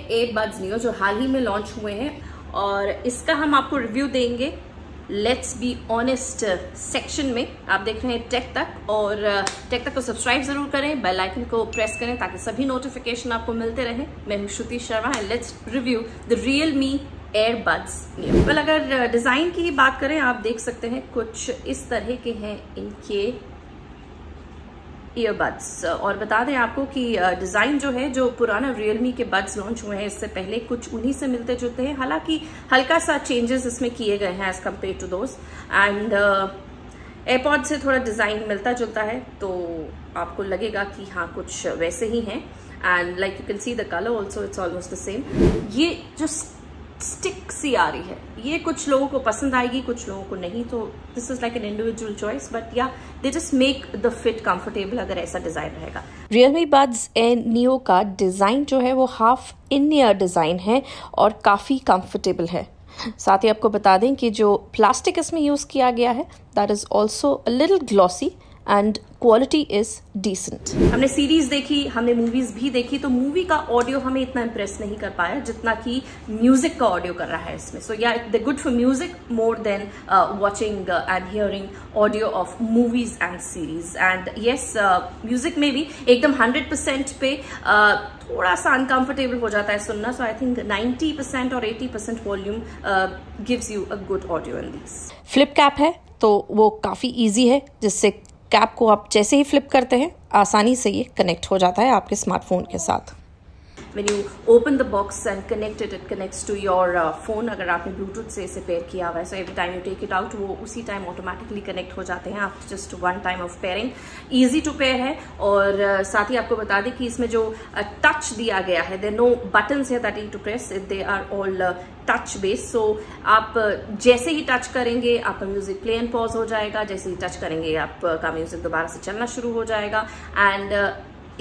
Airbuds neo जो हाल ही में launch हुए हैं, और इसका हम आपको रिव्यू देंगे लेट्स बी ऑनेस्ट सेक्शन में। आप देख रहे हैं टेक तक, और टेक तक को सब्सक्राइब जरूर करें, बेल आइकन को प्रेस करें ताकि सभी नोटिफिकेशन आपको मिलते रहें। मैं हूं Shruti Sharma and let's review the RealMe airbuds neo. Well, अगर डिजाइन की ही बात करें, आप देख सकते हैं कुछ इस तरह के हैं इनके ईयरबड्स। और बता दें आपको कि डिजाइन जो है, जो पुराना RealMe के बड्स लॉन्च हुए हैं इससे पहले, कुछ उन्हीं से मिलते जुलते हैं। हालांकि हल्का सा चेंजेस इसमें किए गए हैं as compare to those, and AirPod से थोड़ा डिजाइन मिलता जुलता है, तो आपको लगेगा कि हाँ कुछ वैसे ही हैं। And like you can see the colour also it's almost the same. ये जो स्टिक सी आ रही है, ये कुछ लोगों को पसंद आएगी, कुछ लोगों को नहीं, तो this is like an individual choice, but yeah they just make the fit comfortable अगर ऐसा डिजाइन रहेगा। RealMe Buds Air Neo का डिजाइन जो है वो हाफ इन ईयर डिजाइन है और काफी कंफर्टेबल है। साथ ही आपको बता दें कि जो प्लास्टिक इसमें यूज किया गया है that is also a little glossy and quality is decent. हमने सीरीज देखी, हमने मूवीज भी देखी, तो मूवी का ऑडियो हमें इतना इम्प्रेस नहीं कर पाया जितना कि म्यूजिक का ऑडियो कर रहा है इसमें। So yeah they good for music more than watching and hearing audio of movies and series. And yes, music में भी एकदम 100% पे थोड़ा सा अनकंफर्टेबल हो जाता है सुनना। सो आई थिंक 90% और 80% volume gives you a good audio in this. Flip cap है तो वो काफी इजी है, जिससे कैप को आप जैसे ही फ्लिप करते हैं आसानी से ये कनेक्ट हो जाता है आपके स्मार्टफोन के साथ। When you open the box and connect it, it connects to your phone। अगर आपने ब्लूटूथ से इसे पेयर किया हुआ है, so every time you take it out, वो उसी टाइम ऑटोमेटिकली कनेक्ट हो जाते हैं after just one time of pairing. Easy to pair है, और साथ ही आपको बता दें कि इसमें जो टच दिया गया है, देयर नो बटन्स है that you to press, they are all touch based. So आप जैसे ही टच करेंगे आपका म्यूजिक प्ले एंड पॉज हो जाएगा, जैसे ही टच करेंगे आपका म्यूजिक दोबारा से चलना शुरू हो जाएगा। एंड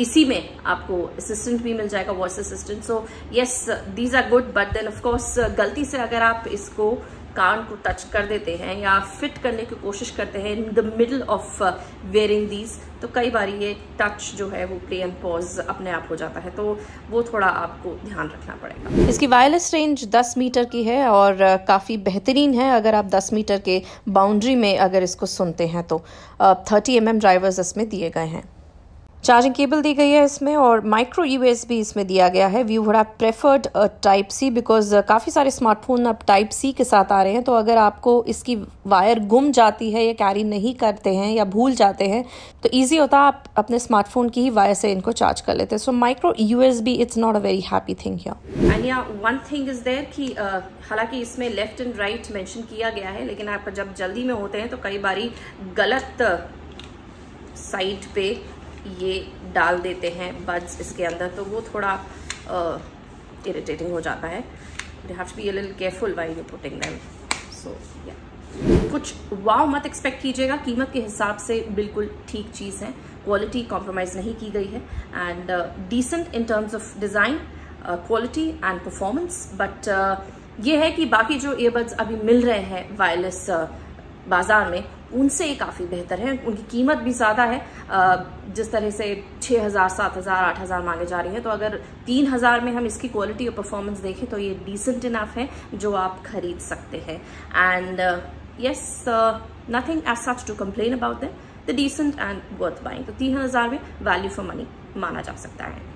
इसी में आपको असिस्टेंट भी मिल जाएगा, voice assistant. So yes, these are good, but then of course गलती से अगर आप इसको कान को टच कर देते हैं या फिट करने की कोशिश करते हैं in the middle of wearing these, तो कई बार ये टच जो है वो प्ले एंड पॉज अपने आप हो जाता है, तो वो थोड़ा आपको ध्यान रखना पड़ेगा। इसकी वायरलेस रेंज 10 मीटर की है और काफ़ी बेहतरीन है। अगर आप 10 मीटर के बाउंड्री में अगर इसको सुनते हैं तो 30 mm ड्राइवर्स इसमें दिए गए हैं। चार्जिंग केबल दी गई है इसमें, और माइक्रो USB इसमें दिया गया है। We would have preferred type C because काफ़ी सारे स्मार्टफोन अब टाइप C के साथ आ रहे हैं, तो अगर आपको इसकी वायर गुम जाती है या कैरी नहीं करते हैं या भूल जाते हैं तो ईजी होता है, आप अपने स्मार्टफोन की ही वायर से इनको चार्ज कर लेते हैं। So micro USB it's not a very happy thing here. And या वन थिंग इज देयर कि हालांकि इसमें लेफ्ट एंड राइट मेंशन किया गया है, लेकिन आप जब जल्दी में होते हैं तो कई बारी गलत साइड पे ये डाल देते हैं बड्स इसके अंदर, तो वो थोड़ा इरिटेटिंग हो जाता है। You have to be a little careful while you putting them. So yeah कुछ वाव मत एक्सपेक्ट कीजिएगा, कीमत के हिसाब से बिल्कुल ठीक चीज़ है, क्वालिटी कॉम्प्रोमाइज नहीं की गई है, and decent in terms of design, quality and performance. But ये है कि बाकी जो ईयरबड्स अभी मिल रहे हैं वायरलेस बाजार में, उनसे ये काफ़ी बेहतर है। उनकी कीमत भी ज़्यादा है, जिस तरह से 6,000, 7,000, 8,000 मांगे जा रही है, तो अगर 3,000 में हम इसकी क्वालिटी और परफॉर्मेंस देखें तो ये डिसेंट इनफ है जो आप खरीद सकते हैं। And yes, nothing as such to complain about the decent and worth buying. तो 3,000 में वैल्यू फॉर मनी माना जा सकता है।